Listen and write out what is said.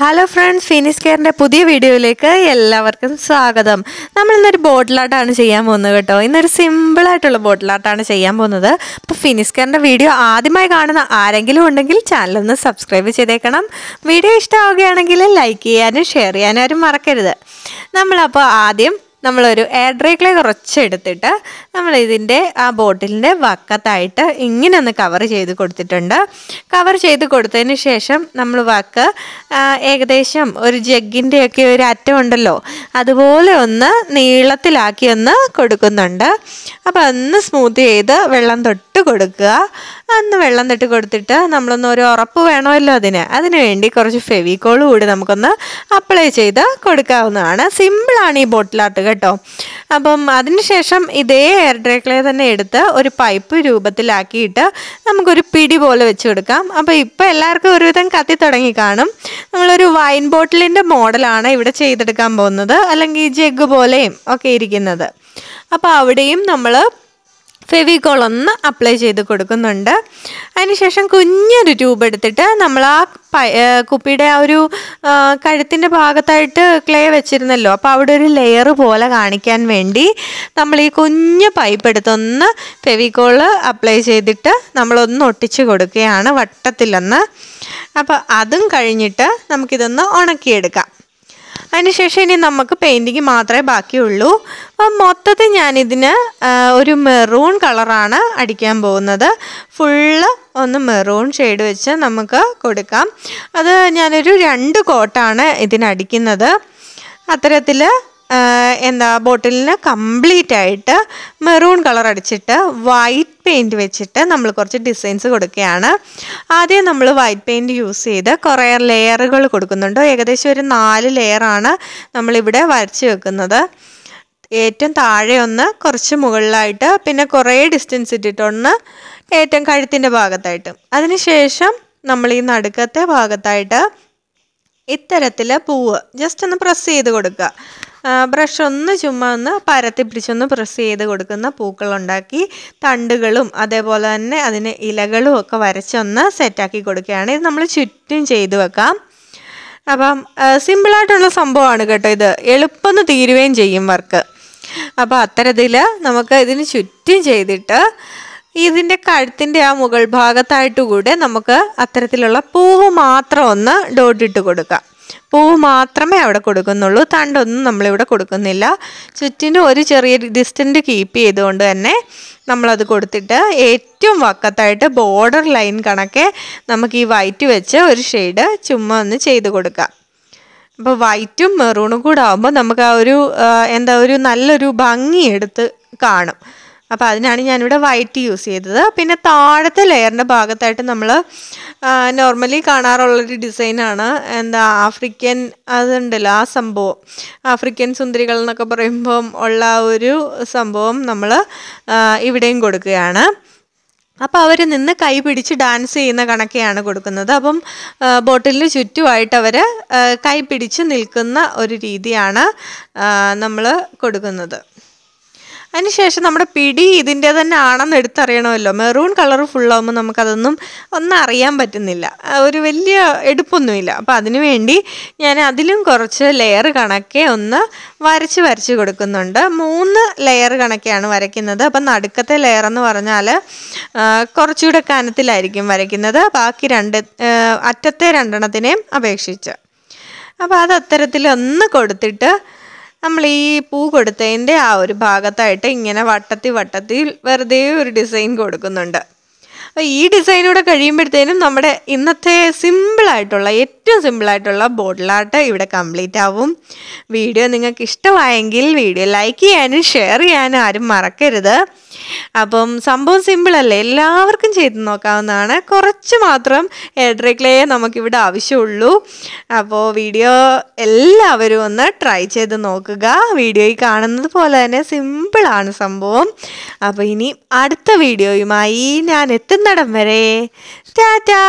Hello friends, Finish Care's പുതിയ വീഡിയോയിലേക്ക് എല്ലാവർക്കും സ്വാഗതം. നമ്മൾ ഇന്നൊരു ബോട്ടിൽ ആർട്ട് ആണ് ചെയ്യാൻ പോകുന്നത് കേട്ടോ. ഇന്നൊരു സിമ്പിൾ ആയിട്ടുള്ള ബോട്ടിൽ ആർട്ട് ആണ് ചെയ്യാൻ പോകുന്നത്. അപ്പോൾ ഫിനിഷ് കാറിന്റെ വീഡിയോ ആദ്യമായി കാണുന്ന ആരെങ്കിലും ഉണ്ടെങ്കിൽ ചാനൽ ഒന്ന് സബ്സ്ക്രൈബ് ചെയ്തേക്കണം. വീഡിയോ ഇഷ്ടമാവുകയാണെങ്കിൽ ലൈക്ക് ചെയ്യാനും ഷെയർ ചെയ്യാനും ആരും മറക്കരുത്. നമ്മളപ്പോൾ ആദ്യം നമ്മളൊരു എയർ ഡ്രൈ ക്ലേ കുറച്ചെടുത്തിട്ട് നമ്മൾ ഇതിൻ്റെ ആ ബോട്ടിലിൻ്റെ വക്കത്തായിട്ട് ഇങ്ങനെ ഒന്ന് കവർ ചെയ്ത് കൊടുത്തിട്ടുണ്ട്. കവർ ചെയ്ത് കൊടുത്തതിന് ശേഷം നമ്മൾ വക്ക് ഏകദേശം ഒരു ജഗ്ഗിൻ്റെയൊക്കെ ഒരു അറ്റം ഉണ്ടല്ലോ, അതുപോലെ ഒന്ന് നീളത്തിലാക്കി ഒന്ന് കൊടുക്കുന്നുണ്ട്. അപ്പോൾ ഒന്ന് സ്മൂത്ത് ചെയ്ത് വെള്ളം തൊട്ട് കൊടുക്കുക. അന്ന് വെള്ളം തൊട്ട് കൊടുത്തിട്ട് നമ്മളൊന്ന് ഒരു ഉറപ്പ് വേണമല്ലോ അതിന് വേണ്ടി കുറച്ച് ഫെവിക്കോൾ കൂടി നമുക്കൊന്ന് അപ്ലൈ ചെയ്ത് കൊടുക്കാവുന്നതാണ്. സിമ്പിളാണ് ഈ ബോട്ടിൽ ആർട്ട് കേട്ടോ. അപ്പം അതിനുശേഷം ഇതേ എയർ ഡ്രൈ ക്ലേ തന്നെ എടുത്ത് ഒരു പൈപ്പ് രൂപത്തിലാക്കിയിട്ട് നമുക്കൊരു പിടി പോലെ വെച്ച് കൊടുക്കാം. അപ്പോൾ ഇപ്പോൾ എല്ലാവർക്കും ഒരുവിധം കത്തി തുടങ്ങി കാണും. നമ്മളൊരു വൈൻ ബോട്ടിലിൻ്റെ മോഡലാണ് ഇവിടെ ചെയ്തെടുക്കാൻ പോകുന്നത്, അല്ലെങ്കിൽ ജഗ് പോലെയും ഒക്കെ ഇരിക്കുന്നത്. അപ്പോൾ അവിടെയും നമ്മൾ ഫെവിക്കോൾ ഒന്ന് അപ്ലൈ ചെയ്ത് കൊടുക്കുന്നുണ്ട്. അതിനുശേഷം കുഞ്ഞൊരു ട്യൂബ് എടുത്തിട്ട് നമ്മൾ ആ കുപ്പിയുടെ ആ ഒരു കഴുത്തിൻ്റെ ഭാഗത്തായിട്ട് ക്ലേ വെച്ചിരുന്നല്ലോ, അപ്പോൾ അവിടെ ഒരു ലെയർ പോലെ കാണിക്കാൻ വേണ്ടി നമ്മൾ ഈ കുഞ്ഞ് പൈപ്പ് എടുത്തൊന്ന് ഫെവിക്കോൾ അപ്ലൈ ചെയ്തിട്ട് നമ്മളൊന്ന് ഒട്ടിച്ച് കൊടുക്കുകയാണ് വട്ടത്തിലൊന്ന്. അപ്പോൾ അതും കഴിഞ്ഞിട്ട് നമുക്കിതൊന്ന് ഉണക്കിയെടുക്കാം. അതിനുശേഷം ഇനി നമുക്ക് പെയിൻറ്റിങ് മാത്രമേ ബാക്കിയുള്ളൂ. അപ്പം മൊത്തത്തിൽ ഞാനിതിന് ഒരു മെറൂൺ കളറാണ് അടിക്കാൻ പോകുന്നത്. ഫുള്ള് ഒന്ന് മെറൂൺ ഷെയ്ഡ് വെച്ച് നമുക്ക് കൊടുക്കാം. അത് ഞാനൊരു 2 കോട്ടാണ് ഇതിനടിക്കുന്നത്. അത്തരത്തിൽ ബോട്ടിലിന് കംപ്ലീറ്റ് ആയിട്ട് മെറൂൺ കളർ അടിച്ചിട്ട് വൈറ്റ് പെയിൻറ്റ് വെച്ചിട്ട് നമ്മൾ കുറച്ച് ഡിസൈൻസ് കൊടുക്കുകയാണ്. ആദ്യം നമ്മൾ വൈറ്റ് പെയിൻറ്റ് യൂസ് ചെയ്ത് കുറേ ലെയറുകൾ കൊടുക്കുന്നുണ്ട്. ഏകദേശം ഒരു 4 ലെയറാണ് നമ്മളിവിടെ വരച്ച് വെക്കുന്നത്. ഏറ്റവും താഴെ ഒന്ന്, കുറച്ച് മുകളിലായിട്ട്, പിന്നെ കുറേ ഡിസ്റ്റൻസ് ഇട്ടിട്ടൊന്ന് ഏറ്റവും കഴുത്തിൻ്റെ ഭാഗത്തായിട്ട്. അതിനുശേഷം നമ്മൾ ഈ നടുക്കത്തെ ഭാഗത്തായിട്ട് ഇത്തരത്തിൽ പൂവ് ജസ്റ്റ് ഒന്ന് പ്രസ് ചെയ്ത് കൊടുക്കുക. ബ്രഷ് ഒന്ന് ചുമ്മാ ഒന്ന് പരത്തി പിടിച്ചൊന്ന് പ്രസ് ചെയ്ത് കൊടുക്കുന്ന പൂക്കളുണ്ടാക്കി തണ്ടുകളും അതേപോലെ തന്നെ അതിന് ഇലകളും ഒക്കെ വരച്ചൊന്ന് സെറ്റാക്കി കൊടുക്കുകയാണ്. ഇത് നമ്മൾ ചുറ്റും ചെയ്ത് വെക്കാം. അപ്പം സിമ്പിളായിട്ടുള്ള സംഭവമാണ് കേട്ടോ. ഇത് എളുപ്പം തീരുകയും ചെയ്യും വർക്ക്. അപ്പോൾ അത്തരത്തിൽ നമുക്ക് ഇതിന് ചുറ്റും ചെയ്തിട്ട് ഇതിൻ്റെ കഴുത്തിൻ്റെ ആ മുകൾ ഭാഗത്തായിട്ട് കൂടെ നമുക്ക് അത്തരത്തിലുള്ള പൂവ് മാത്രം ഒന്ന് ഡോട്ടിട്ട് കൊടുക്കാം. പൂവ് മാത്രമേ അവിടെ കൊടുക്കുന്നുള്ളൂ, തണ്ടൊന്നും നമ്മളിവിടെ കൊടുക്കുന്നില്ല. ചുറ്റിനും ഒരു ചെറിയ ഡിസ്റ്റൻറ്റ് കീപ്പ് ചെയ്തുകൊണ്ട് തന്നെ നമ്മളത് കൊടുത്തിട്ട് ഏറ്റവും വക്കത്തായിട്ട് ബോർഡർ ലൈൻ കണക്കെ നമുക്ക് ഈ വൈറ്റ് വെച്ച് ഒരു ഷെയ്ഡ് ചുമ്മാ ഒന്ന് ചെയ്ത് കൊടുക്കാം. അപ്പോൾ വൈറ്റും മെറൂണും കൂടെ ആകുമ്പോൾ നമുക്ക് ആ ഒരു നല്ലൊരു ഭംഗി എടുത്ത് കാണും. അപ്പോൾ അതിനാണ് ഞാനിവിടെ വൈറ്റ് യൂസ് ചെയ്തത്. പിന്നെ താഴത്തെ ലെയറിൻ്റെ ഭാഗത്തായിട്ട് നമ്മൾ നോർമലി കാണാറുള്ളൊരു ഡിസൈനാണ് ആഫ്രിക്കൻ അതുണ്ടല്ലോ, ആ സംഭവം ആഫ്രിക്കൻ സുന്ദരികൾ എന്നൊക്കെ പറയുമ്പം ഉള്ള ഒരു സംഭവം നമ്മൾ ഇവിടെയും കൊടുക്കുകയാണ്. അപ്പോൾ അവർ നിന്ന് കൈ പിടിച്ച് ഡാൻസ് ചെയ്യുന്ന കണക്കെയാണ് കൊടുക്കുന്നത്. അപ്പം ബോട്ടിലിന് ചുറ്റുമായിട്ട് അവർ കൈ പിടിച്ച് നിൽക്കുന്ന ഒരു രീതിയാണ് നമ്മൾ കൊടുക്കുന്നത്. അതിനുശേഷം നമ്മുടെ പിടി ഇതിൻ്റെ തന്നെ ആണെന്ന് എടുത്തറിയണമല്ലോ. മെറൂൺ കളർ ഫുള്ളാകുമ്പോൾ നമുക്കതൊന്നും അറിയാൻ പറ്റുന്നില്ല, ഒരു വലിയ എടുപ്പൊന്നുമില്ല. അപ്പോൾ അതിനു വേണ്ടി ഞാൻ അതിലും കുറച്ച് ലെയർ കണക്കെ ഒന്ന് വരച്ച് കൊടുക്കുന്നുണ്ട്. 3 ലെയർ കണക്കെയാണ് വരയ്ക്കുന്നത്. അപ്പം നടുക്കത്തെ ലെയർ എന്ന് പറഞ്ഞാൽ കുറച്ചുകൂടെ കനത്തിലായിരിക്കും വരയ്ക്കുന്നത്, ബാക്കി അറ്റത്തെ 2 അപേക്ഷിച്ച്. അപ്പോൾ അത് അത്തരത്തിൽ ഒന്ന് കൊടുത്തിട്ട് നമ്മൾ ഈ പൂ കൊടുത്തതിൻ്റെ ആ ഒരു ഭാഗത്തായിട്ട് ഇങ്ങനെ വട്ടത്തിൽ വെറുതെ ഒരു ഡിസൈൻ കൊടുക്കുന്നുണ്ട്. അപ്പോൾ ഈ ഡിസൈനൂടെ കഴിയുമ്പോഴത്തേനും നമ്മുടെ ഇന്നത്തെ ഏറ്റവും സിമ്പിളായിട്ടുള്ള ബോട്ടിൽ ആർട്ട് ഇവിടെ കംപ്ലീറ്റ് ആവും. വീഡിയോ നിങ്ങൾക്ക് ഇഷ്ടമായെങ്കിൽ വീഡിയോ ലൈക്ക് ചെയ്യാനും ഷെയർ ചെയ്യാനും ആരും മറക്കരുത്. അപ്പം സംഭവം സിമ്പിളല്ലേ, എല്ലാവർക്കും ചെയ്ത് നോക്കാവുന്നതാണ്. കുറച്ച് മാത്രം എയർ ഡ്രൈ ക്ലേ നമുക്കിവിടെ ആവശ്യമുള്ളൂ. അപ്പോൾ വീഡിയോ എല്ലാവരും ഒന്ന് ട്രൈ ചെയ്ത് നോക്കുക. വീഡിയോയിൽ കാണുന്നത് പോലെ തന്നെ സിമ്പിളാണ് സംഭവം. അപ്പോൾ ഇനി അടുത്ത വീഡിയോയുമായി ഞാൻ എത്തുന്നിടം വരെ ടാറ്റാ.